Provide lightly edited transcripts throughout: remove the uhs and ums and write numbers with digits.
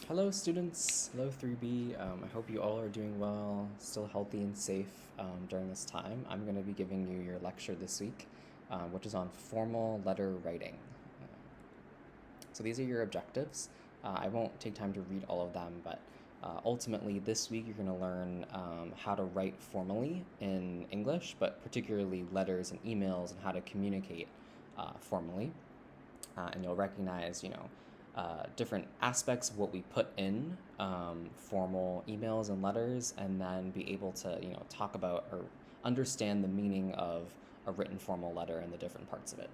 Hello students, hello 3B. I hope you all are doing well, still healthy and safe during this time. I'm going to be giving you your lecture this week, which is on formal letter writing. So these are your objectives. I won't take time to read all of them, but ultimately this week you're going to learn how to write formally in English, but particularly letters and emails and how to communicate formally. And you'll recognize, different aspects of what we put in formal emails and letters, and then be able to, talk about or understand the meaning of a written formal letter and the different parts of it.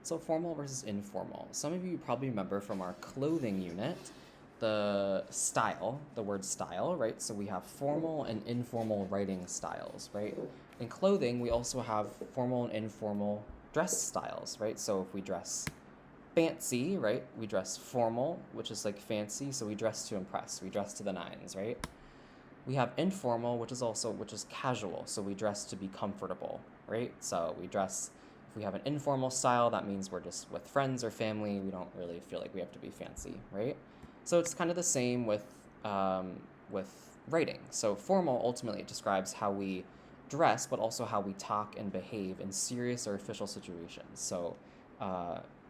So formal versus informal. Some of you probably remember from our clothing unit the word style, right? So we have formal and informal writing styles, right? In clothing, we also have formal and informal dress styles, right? So if we dress fancy, right, we dress formal, which is like fancy, so we dress to impress, we dress to the nines, right? We have informal, which is casual, so we dress to be comfortable, right? So we dress, if we have an informal style, that means we're just with friends or family, we don't really feel like we have to be fancy, right? So it's kind of the same with writing. So formal ultimately describes how we dress, but also how we talk and behave in serious or official situations. So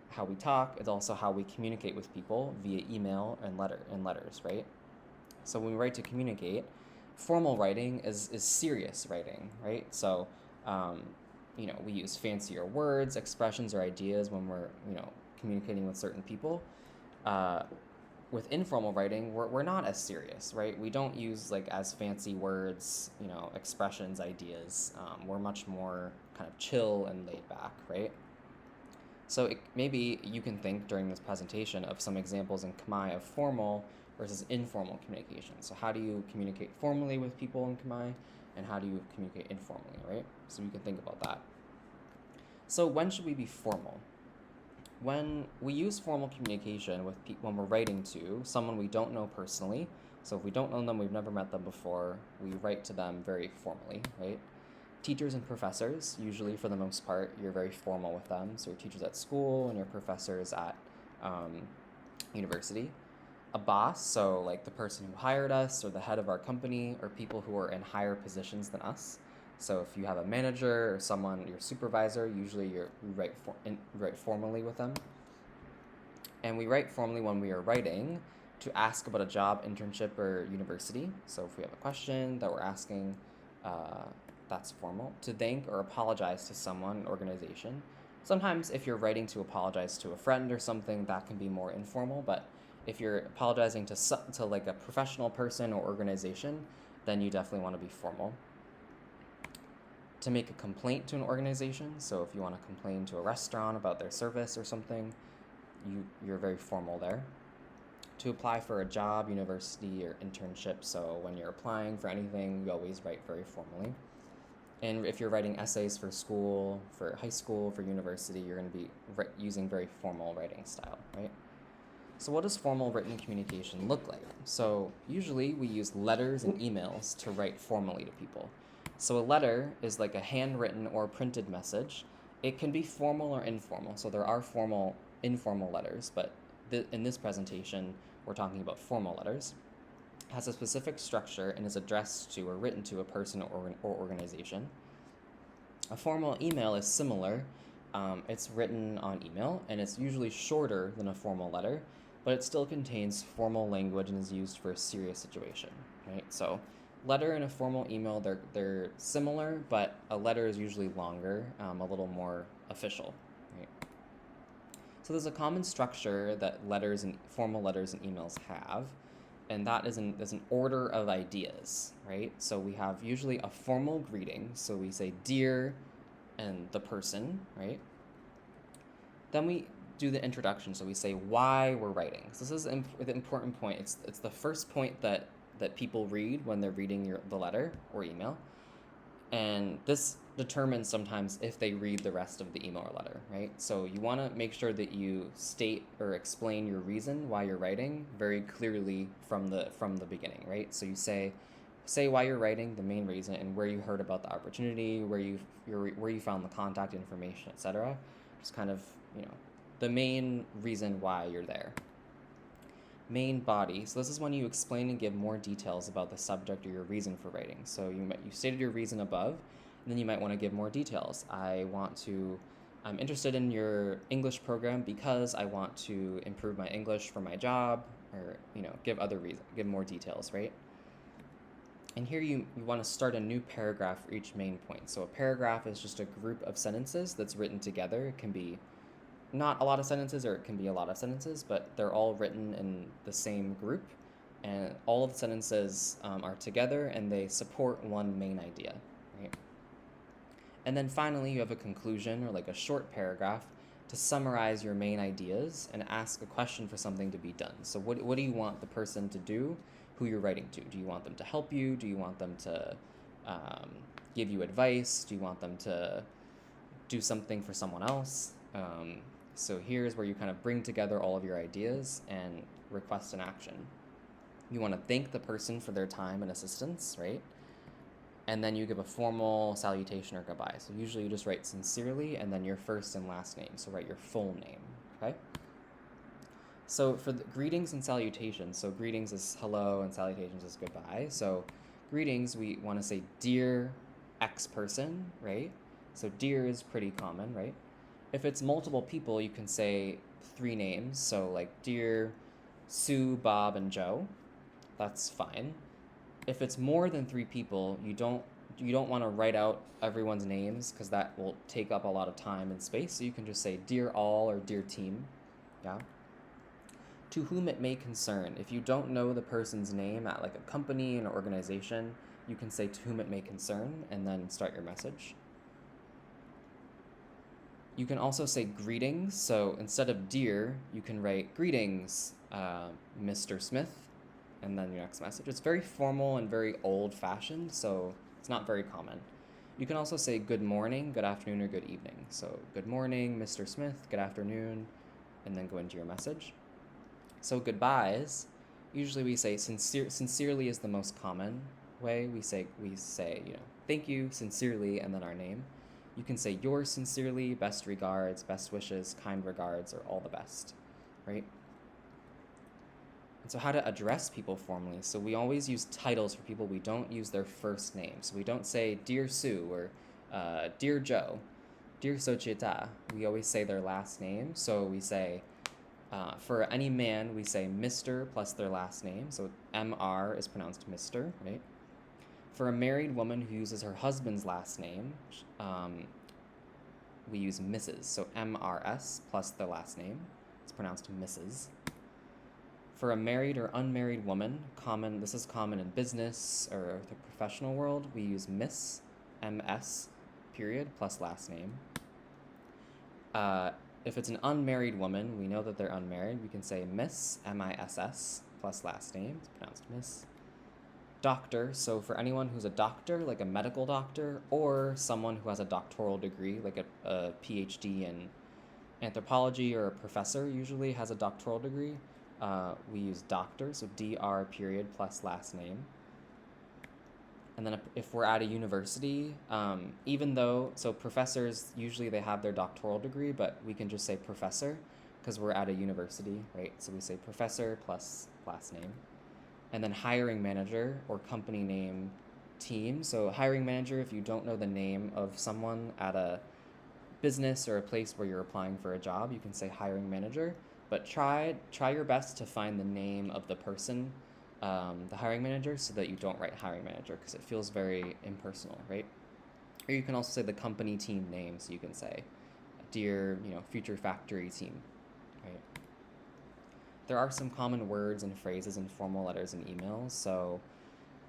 how we talk is also how we communicate with people via email and letters, right? So when we write to communicate, formal writing is serious writing, right? So we use fancier words, expressions, or ideas when we're communicating with certain people. With informal writing, we're not as serious, right? We don't use like as fancy words, expressions, ideas. We're much more kind of chill and laid back, right? So maybe you can think during this presentation of some examples in Khmer of formal versus informal communication. So how do you communicate formally with people in Khmer, and how do you communicate informally, right? So you can think about that. So when should we be formal? When we use formal communication when we're writing to someone we don't know personally, so if we don't know them, we've never met them before, we write to them very formally, right? Teachers and professors, usually for the most part, you're very formal with them. So your teachers at school and your professors at university. A boss, so like the person who hired us or the head of our company, or people who are in higher positions than us. So if you have a manager or someone, your supervisor, usually you write formally with them. And we write formally when we are writing to ask about a job, internship, or university. So if we have a question that we're asking, that's formal. To thank or apologize to someone, an organization. Sometimes if you're writing to apologize to a friend or something, that can be more informal, but if you're apologizing to like a professional person or organization, then you definitely want to be formal. To make a complaint to an organization, so if you want to complain to a restaurant about their service or something, you're very formal there. To apply for a job, university, or internship, so when you're applying for anything, you always write very formally. And if you're writing essays for school, for high school, for university, you're going to be using very formal writing style, right? So what does formal written communication look like? So usually we use letters and emails to write formally to people. So a letter is like a handwritten or printed message. It can be formal or informal. So there are informal letters, but in this presentation, we're talking about formal letters. It has a specific structure and is addressed to or written to a person or organization. A formal email is similar. It's written on email, and it's usually shorter than a formal letter, but it still contains formal language and is used for a serious situation, right? So letter and a formal email, they're similar, but a letter is usually longer, a little more official, right? So there's a common structure that formal letters and emails have, and that is an order of ideas, right? So we have usually a formal greeting, so we say dear and the person, right? Then we do the introduction, so we say why we're writing. So this is the important point. It's the first point that people read when they're reading the letter or email, and this determines sometimes if they read the rest of the email or letter, right? So you want to make sure that you state or explain your reason why you're writing very clearly from the beginning, right? So you say why you're writing, the main reason, and where you heard about the opportunity, where you found the contact information, etc. Just kind of the main reason why you're there. Main body. So this is when you explain and give more details about the subject or your reason for writing. So you stated your reason above, and then you might want to give more details. I'm interested in your English program because I want to improve my English for my job, or give more details, right? And here you want to start a new paragraph for each main point. So a paragraph is just a group of sentences that's written together. It can be not a lot of sentences, or it can be a lot of sentences, but they're all written in the same group, and all of the sentences are together and they support one main idea, right? And then finally, you have a conclusion, or like a short paragraph, to summarize your main ideas and ask a question for something to be done. So what do you want the person to do who you're writing to? Do you want them to help you? Do you want them to give you advice? Do you want them to do something for someone else? So here's where you kind of bring together all of your ideas and request an action. You want to thank the person for their time and assistance, right? And then you give a formal salutation or goodbye. So usually you just write sincerely and then your first and last name. So write your full name, okay? So for the greetings and salutations, so greetings is hello and salutations is goodbye. So greetings, we want to say dear X person, right? So dear is pretty common, right? If it's multiple people, you can say 3 names. So like dear Sue, Bob, and Joe. That's fine. If it's more than 3 people, you don't want to write out everyone's names because that will take up a lot of time and space. So you can just say dear all or dear team. Yeah. To whom it may concern. If you don't know the person's name at like a company, an organization, you can say to whom it may concern and then start your message. You can also say greetings. So instead of dear, you can write greetings, Mr. Smith, and then your next message. It's very formal and very old-fashioned, so it's not very common. You can also say good morning, good afternoon, or good evening. So good morning, Mr. Smith, good afternoon, and then go into your message. So goodbyes, usually we say sincerely is the most common way. We say thank you, sincerely, and then our name. You can say yours sincerely, best regards, best wishes, kind regards, or all the best, right? And so how to address people formally. So we always use titles for people. We don't use their first name. So we don't say Dear Sue or Dear Joe, Dear Sochita. We always say their last name. So we say, for any man, we say Mr. plus their last name. So MR is pronounced Mr., right? For a married woman who uses her husband's last name, we use Mrs. So MRS plus their last name. It's pronounced Mrs. For a married or unmarried woman, this is common in business or the professional world, we use Miss, MS, period, plus last name. If it's an unmarried woman, we know that they're unmarried, we can say Miss, MISS, plus last name. It's pronounced Miss. Doctor, so for anyone who's a doctor, like a medical doctor, or someone who has a doctoral degree, like a PhD in anthropology, or a professor usually has a doctoral degree, we use doctor, so DR period plus last name. And then if we're at a university, so professors, usually they have their doctoral degree, but we can just say professor because we're at a university, right? So we say professor plus last name. And then hiring manager or company name, team. So hiring manager, if you don't know the name of someone at a business or a place where you're applying for a job, you can say hiring manager. But try your best to find the name of the person, the hiring manager, so that you don't write hiring manager because it feels very impersonal, right? Or you can also say the company team name, so you can say, dear, future factory team, right? There are some common words and phrases in formal letters and emails, so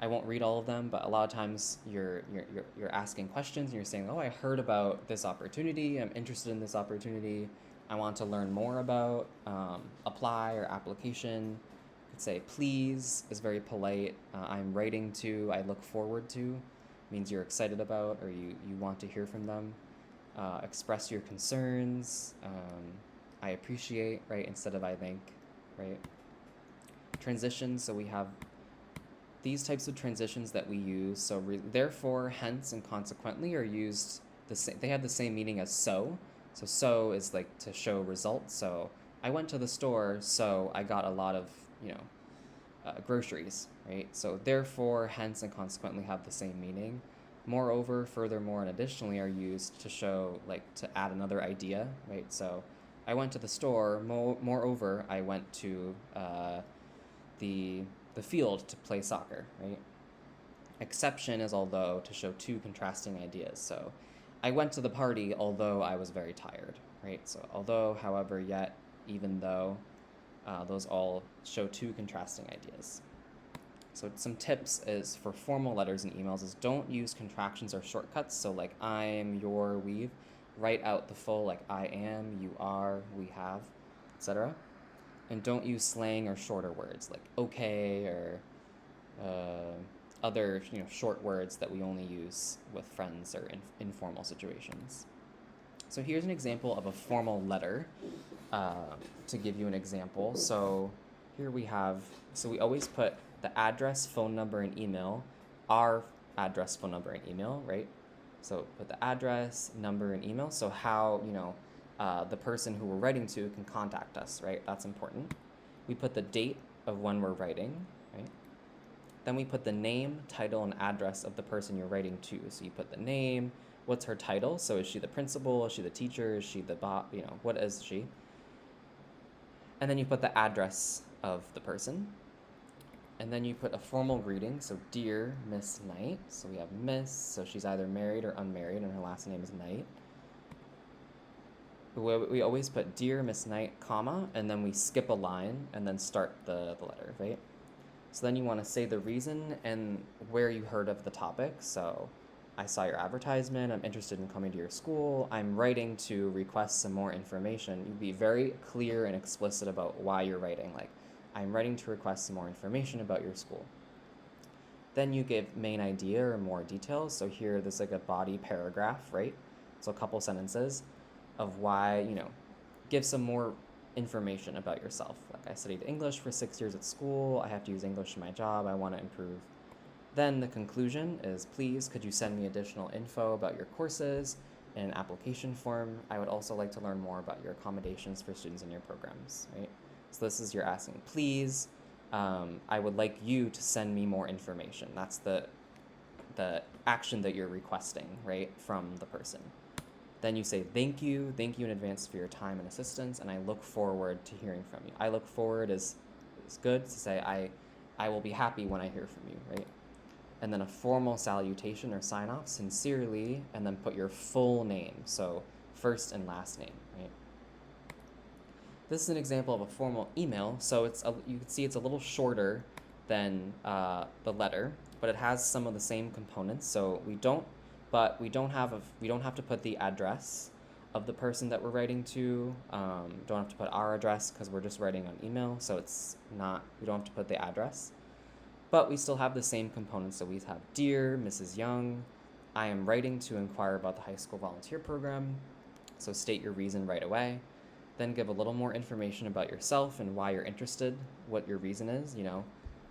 I won't read all of them, but a lot of times you're asking questions and you're saying, oh, I heard about this opportunity, I'm interested in this opportunity, I want to learn more about, apply or application. You could say please is very polite, I'm writing to, I look forward to, means you're excited about or you want to hear from them. Express your concerns, I appreciate, right, instead of I think. Right? Transitions, so we have these types of transitions that we use. So therefore, hence, and consequently are used the same. They have the same meaning as so. So is like to show results. So I went to the store, so I got a lot of, you know, groceries, right? So therefore, hence, and consequently have the same meaning. Moreover, furthermore, and additionally are used to show, like, to add another idea, right? So I went to the store. Moreover, I went to the the field to play soccer, right? Exception is although to show two contrasting ideas. So I went to the party although I was very tired, right? So although, however, yet, even though, those all show two contrasting ideas. So some tips is for formal letters and emails is don't use contractions or shortcuts. So like I'm, your, we've. Write out the full like I am, you are, we have, etc. And don't use slang or shorter words like okay or other short words that we only use with friends or in informal situations. So here's an example of a formal letter. To give you an example, so here we have, so we always put the address, phone number, and email, our address, phone number, and email, right? So put the address, number, and email, so how, the person who we're writing to can contact us, right? That's important. We put the date of when we're writing, right? Then we put the name, title, and address of the person you're writing to. So you put the name, what's her title? So is she the principal? Is she the teacher? Is she the what is she? And then you put the address of the person. And then you put a formal greeting, so dear Miss Knight. So we have Miss, so she's either married or unmarried, and her last name is Knight. We always put dear Miss Knight, comma, and then we skip a line and then start the letter, right? So then you want to say the reason and where you heard of the topic. So I saw your advertisement, I'm interested in coming to your school, I'm writing to request some more information. You'd be very clear and explicit about why you're writing, like, I'm writing to request some more information about your school. Then you give main idea or more details. So here there's like a body paragraph, right? So a couple sentences of why, give some more information about yourself. Like I studied English for 6 years at school, I have to use English in my job, I want to improve. Then the conclusion is, please, could you send me additional info about your courses in an application form? I would also like to learn more about your accommodations for students in your programs, right? So this is you're asking, please, I would like you to send me more information. That's the action that you're requesting, right, from the person. Then you say, thank you in advance for your time and assistance, and I look forward to hearing from you. I look forward is good to say, I will be happy when I hear from you, right? And then a formal salutation or sign off, sincerely, and then put your full name, so first and last name, right? This is an example of a formal email, so you can see it's a little shorter than the letter, but it has some of the same components. So we don't have to put the address of the person that we're writing to. Don't have to put our address because we're just writing on email, so we don't have to put the address. But we still have the same components. So we have dear Mrs. Young, I am writing to inquire about the high school volunteer program. So state your reason right away. Then give a little more information about yourself and why you're interested, what your reason is.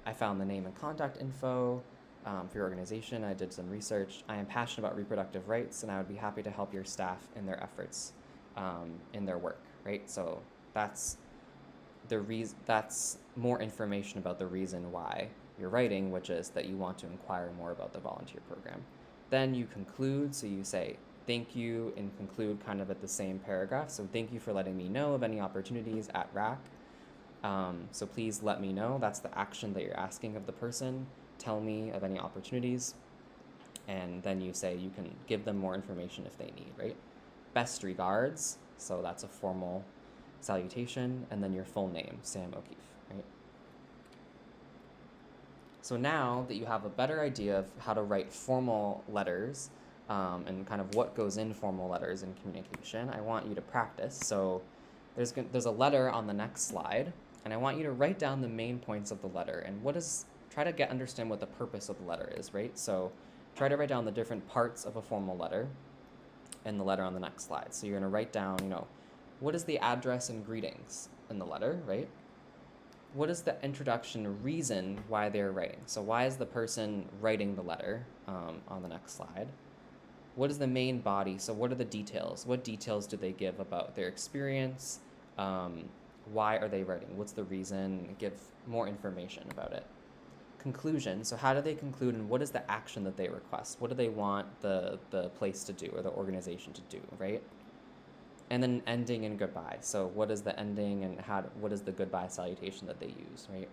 I found the name and contact info for your organization. I did some research. I am passionate about reproductive rights, and I would be happy to help your staff in their efforts in their work, right? So that's more information about the reason why you're writing, which is that you want to inquire more about the volunteer program. Then you conclude, so you say thank you and conclude kind of at the same paragraph. So thank you for letting me know of any opportunities at RAC. So please let me know. That's the action that you're asking of the person. Tell me of any opportunities. And then you say you can give them more information if they need, right? Best regards. So that's a formal salutation. And then your full name, Sam O'Keefe, right? So now that you have a better idea of how to write formal letters and kind of what goes in formal letters in communication, I want you to practice. So there's a letter on the next slide, and I want you to write down the main points of the letter and try to understand what the purpose of the letter is, right? So try to write down the different parts of a formal letter in the letter on the next slide. So you're going to write down, what is the address and greetings in the letter, right? What is the introduction reason why they're writing? So why is the person writing the letter on the next slide? What is the main body? So what are the details? What details do they give about their experience? why are they writing? What's the reason? Give more information about it. Conclusion, so how do they conclude and what is the action that they request? What do they want the place to do or the organization to do, right? And then ending and goodbye. So what is the ending and what is the goodbye salutation that they use, right?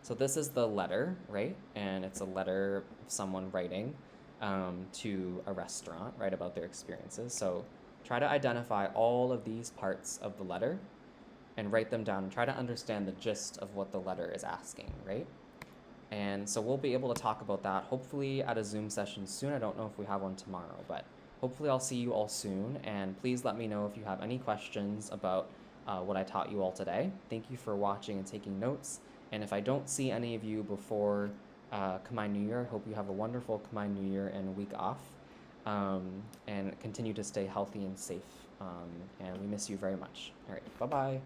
So this is the letter, right? And it's a letter of someone writing to a restaurant, right, about their experiences. So try to identify all of these parts of the letter and write them down and try to understand the gist of what the letter is asking, right? And so we'll be able to talk about that hopefully at a Zoom session soon. I don't know if we have one tomorrow, but hopefully I'll see you all soon. And please let me know if you have any questions about what I taught you all today. Thank you for watching and taking notes. And if I don't see any of you before Khmer New Year, I hope you have a wonderful Khmer New Year and a week off. And continue to stay healthy and safe. And we miss you very much. All right, bye-bye.